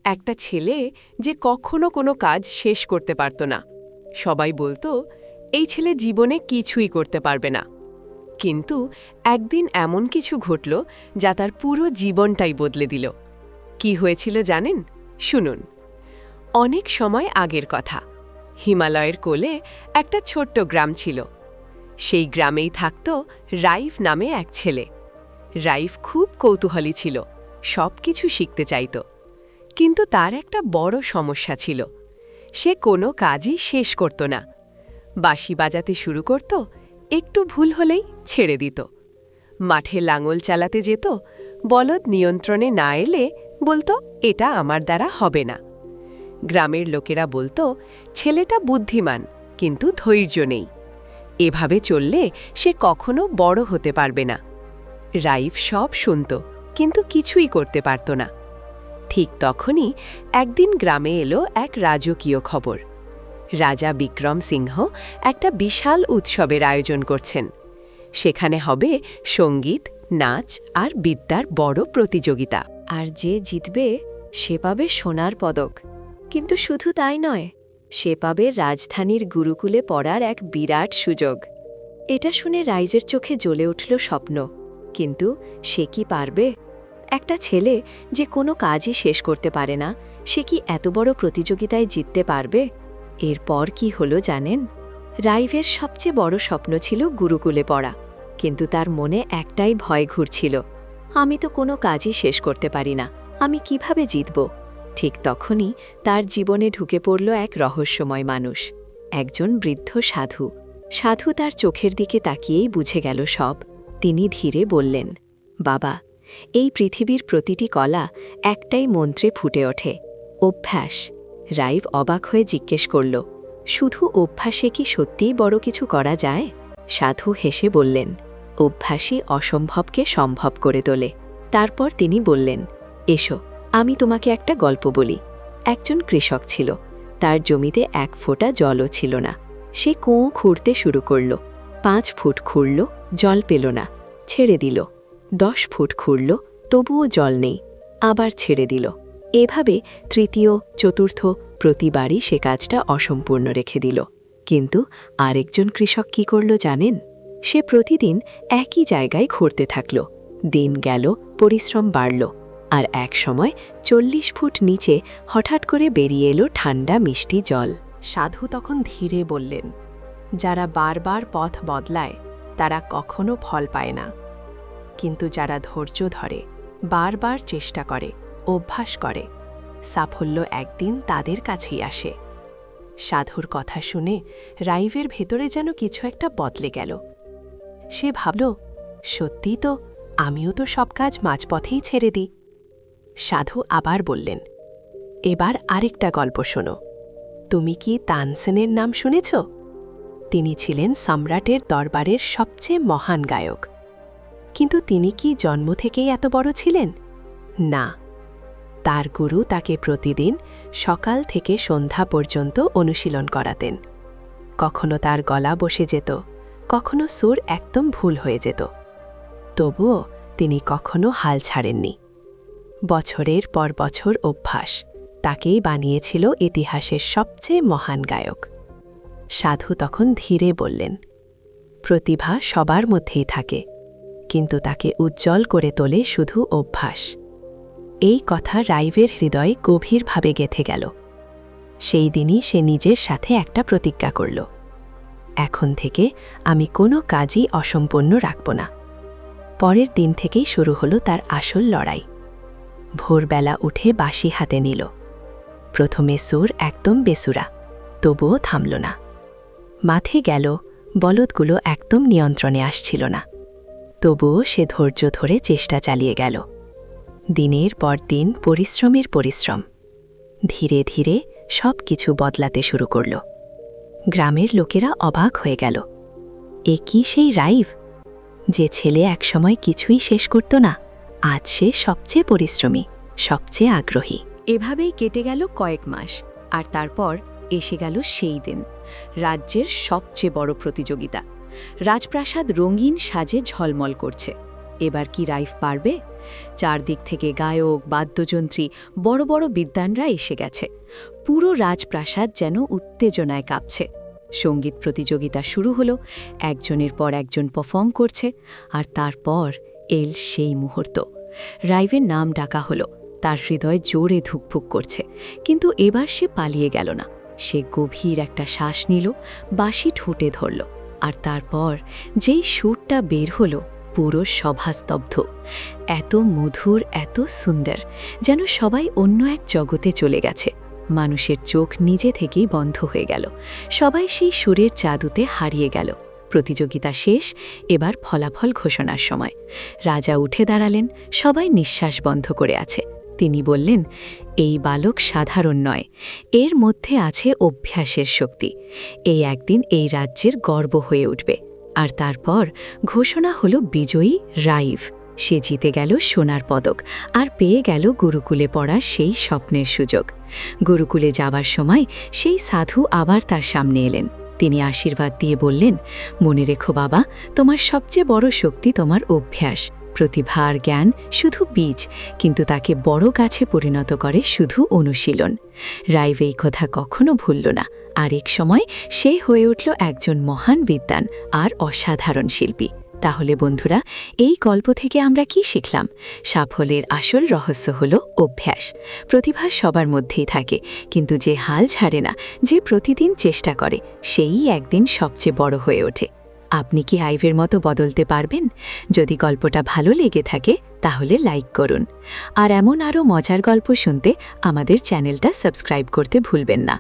একটা ছেলে যে কখনো কোনো কাজ শেষ করতে পারত না। সবাই বলতো এই ছেলে জীবনে কিছুই করতে পারবে না। কিন্তু একদিন এমন কিছু ঘটল যা তার পুরো জীবনটাই বদলে দিল। কি হয়েছিল জানেন? শুনুন। অনেক সময় আগের কথা। হিমালয়ের কোলে একটা ছোট্ট গ্রাম ছিল। সেই গ্রামেই থাকত রাইফ নামে এক ছেলে। রাইফ খুব কৌতূহলী ছিল, সব কিছু শিখতে চাইত। কিন্তু তার একটা বড় সমস্যা ছিল, সে কোনো কাজই শেষ করত না। বাঁশি বাজাতে শুরু করত, একটু ভুল হলেই ছেড়ে দিত। মাঠে লাঙল চালাতে যেত, বলদ নিয়ন্ত্রণে না এলে বলতো এটা আমার দ্বারা হবে না। গ্রামের লোকেরা বলতো ছেলেটা বুদ্ধিমান, কিন্তু ধৈর্য নেই। এভাবে চললে সে কখনো বড় হতে পারবে না। রাইফ সব শুনত, কিন্তু কিছুই করতে পারত না। ঠিক তখনই একদিন গ্রামে এলো এক রাজকীয় খবর। রাজা বিক্রম সিংহ একটা বিশাল উৎসবের আয়োজন করছেন। সেখানে হবে সঙ্গীত, নাচ আর বিদ্যার বড় প্রতিযোগিতা। আর যে জিতবে সে পাবে সোনার পদক। কিন্তু শুধু তাই নয়, সে পাবে রাজধানীর গুরুকুলে পড়ার এক বিরাট সুযোগ। এটা শুনে রাইজের চোখে জ্বলে উঠল স্বপ্ন। কিন্তু সে কি পারবে? একটা ছেলে যে কোনো কাজই শেষ করতে পারে না, সে কি এত বড় প্রতিযোগিতায় জিততে পারবে? এরপর কি হলো জানেন? রাইভের সবচেয়ে বড় স্বপ্ন ছিল গুরুকুলে পড়া। কিন্তু তার মনে একটাই ভয় ঘুরছিল, আমি তো কোনো কাজই শেষ করতে পারি না, আমি কিভাবে জিতব? ঠিক তখনই তার জীবনে ঢুকে পড়ল এক রহস্যময় মানুষ, একজন বৃদ্ধ সাধু। সাধু তার চোখের দিকে তাকিয়েই বুঝে গেল সব। তিনি ধীরে বললেন, বাবা, এই পৃথিবীর প্রতিটি কলা একটাই মন্ত্রে ফুটে ওঠে, অভ্যাস। রাইভ অবাক হয়ে জিজ্ঞেস করল, শুধু অভ্যাসে কি সত্যিই বড় কিছু করা যায়? সাধু হেসে বললেন, অভ্যাসই অসম্ভবকে সম্ভব করে তোলে। তারপর তিনি বললেন, এসো, আমি তোমাকে একটা গল্প বলি। একজন কৃষক ছিল, তার জমিতে এক ফোঁটা জলও ছিল না। সে কুয়ো খুঁড়তে শুরু করল। 5 ফুট খুঁড়ল, জল পেল না, ছেড়ে দিল। 10 ফুট খুঁড়ল, তবুও জল নেই, আবার ছেড়ে দিল। এভাবে তৃতীয়, চতুর্থ, প্রতিবারই সে কাজটা অসম্পূর্ণ রেখে দিল। কিন্তু আরেকজন কৃষক কি করল জানেন? সে প্রতিদিন একই জায়গায় খুঁড়তে থাকল। দিন গেল, পরিশ্রম বাড়ল, আর এক সময় 40 ফুট নিচে হঠাৎ করে বেরিয়ে এলো ঠান্ডা মিষ্টি জল। সাধু তখন ধীরে বললেন, যারা বারবার পথ বদলায় তারা কখনো ফল পায় না, কিন্তু যারা ধৈর্য ধরে, বারবার চেষ্টা করে, অভ্যাস করে, সাফল্য একদিন তাদের কাছেই আসে। সাধুর কথা শুনে রাইভের ভেতরে যেন কিছু একটা বদলে গেল। সে ভাবল, সত্যি তো, আমিও তো সব কাজ মাঝপথেই ছেড়ে দিই। সাধু আবার বললেন, এবার আরেকটা গল্প শোনো। তুমি কি তানসেনের নাম শুনেছ? তিনি ছিলেন সম্রাটের দরবারের সবচেয়ে মহান গায়ক। কিন্তু তিনি কি জন্ম থেকেই এত বড় ছিলেন? না, তার গুরু তাকে প্রতিদিন সকাল থেকে সন্ধ্যা পর্যন্ত অনুশীলন করাতেন। কখনো তার গলা বসে যেত, কখনো সুর একদম ভুল হয়ে যেত। তবুও তিনি কখনো হাল ছাড়েননি। বছরের পর বছর অভ্যাস তাকেই বানিয়েছিল ইতিহাসের সবচেয়ে মহান গায়ক। সাধু তখন ধীরে বললেন, প্রতিভা সবার মধ্যেই থাকে, কিন্তু তাকে উজ্জ্বল করে তোলে শুধু অভ্যাস। এই কথা রাইভের হৃদয়ে গভীরভাবে গেঁথে গেল। সেই দিনই সে নিজের সাথে একটা প্রতিজ্ঞা করল, এখন থেকে আমি কোনো কাজই অসম্পূর্ণ রাখব না। পরের দিন থেকেই শুরু হলো তার আসল লড়াই। ভোরবেলা উঠে বাঁশি হাতে নিল। প্রথমে সুর একদম বেসুরা, তবুও থামল না। মাঠে গেল, বলদগুলো একদম নিয়ন্ত্রণে আসছিল না, তবুও সে ধৈর্য ধরে চেষ্টা চালিয়ে গেল। দিনের পর দিন পরিশ্রমের পরিশ্রম। ধীরে ধীরে সব কিছু বদলাতে শুরু করল। গ্রামের লোকেরা অবাক হয়ে গেল, এ কি সেই রাইভ, যে ছেলে একসময় কিছুই শেষ করত না, আজ সে সবচেয়ে পরিশ্রমী, সবচেয়ে আগ্রহী। এভাবেই কেটে গেল কয়েক মাস, আর তারপর এসে গেল সেই দিন, রাজ্যের সবচেয়ে বড় প্রতিযোগিতা। রাজপ্রাসাদ রঙিন সাজে ঝলমল করছে। এবার কি রাইভ পারবে, চারদিক থেকে গায়ক বাদ্যযন্ত্রী বড় বড় বিদ্বানরা এসে গেছে। পুরো রাজপ্রাসাদ যেন উত্তেজনায় কাঁপছে। সঙ্গীত প্রতিযোগিতা শুরু হলো, একজনের পর একজন পারফর্ম করছে, আর তারপর এল সেই মুহূর্ত। রাইভের নাম ডাকা হলো। তার হৃদয় জোরে ধুকপুক করছে, কিন্তু এবার সে পালিয়ে গেল না। সে গভীর একটা শ্বাস নিল, বাঁশি ঠোঁটে ধরল, আর তারপর যেই সুরটা বের হলো, পুরো সভা স্তব্ধ। এত মধুর, এত সুন্দর, যেন সবাই অন্য এক জগতে চলে গেছে। মানুষের চোখ নিজে থেকেই বন্ধ হয়ে গেল। সবাই সেই সুরের জাদুতে হারিয়ে গেল। প্রতিযোগিতা শেষ, এবার ফলাফল ঘোষণার সময়। রাজা উঠে দাঁড়ালেন, সবাই নিঃশ্বাস বন্ধ করে আছে। তিনি বললেন, এই বালক সাধারণ নয়, এর মধ্যে আছে অভ্যাসের শক্তি। এই একদিন এই রাজ্যের গর্ব হয়ে উঠবে। আর তারপর ঘোষণা হলো বিজয়ী রাইভ। সে জিতে গেল সোনার পদক আর পেয়ে গেল গুরুকুলে পড়ার সেই স্বপ্নের সুযোগ। গুরুকুলে যাবার সময় সেই সাধু আবার তার সামনে এলেন। তিনি আশীর্বাদ দিয়ে বললেন, মনে রেখো বাবা, তোমার সবচেয়ে বড় শক্তি তোমার অভ্যাস। প্রতিভা আর জ্ঞান শুধু বীজ, কিন্তু তাকে বড় গাছে পরিণত করে শুধু অনুশীলন। রাইভ এই কথা কখনো ভুলল না, আর এক সময় সে হয়ে উঠল একজন মহান বিদ্বান আর অসাধারণ শিল্পী। তাহলে বন্ধুরা, এই গল্প থেকে আমরা কি শিখলাম? সাফল্যের আসল রহস্য হলো অভ্যাস। প্রতিভা সবার মধ্যেই থাকে, কিন্তু যে হাল ছাড়ে না, যে প্রতিদিন চেষ্টা করে, সেই একদিন সবচেয়ে বড় হয়ে ওঠে। আপনি কি আইভের মতো বদলতে পারবেন? যদি গল্পটা ভালো লেগে থাকে তাহলে লাইক করুন। আর এমন আরও মজার গল্প শুনতে আমাদের চ্যানেলটা সাবস্ক্রাইব করতে ভুলবেন না।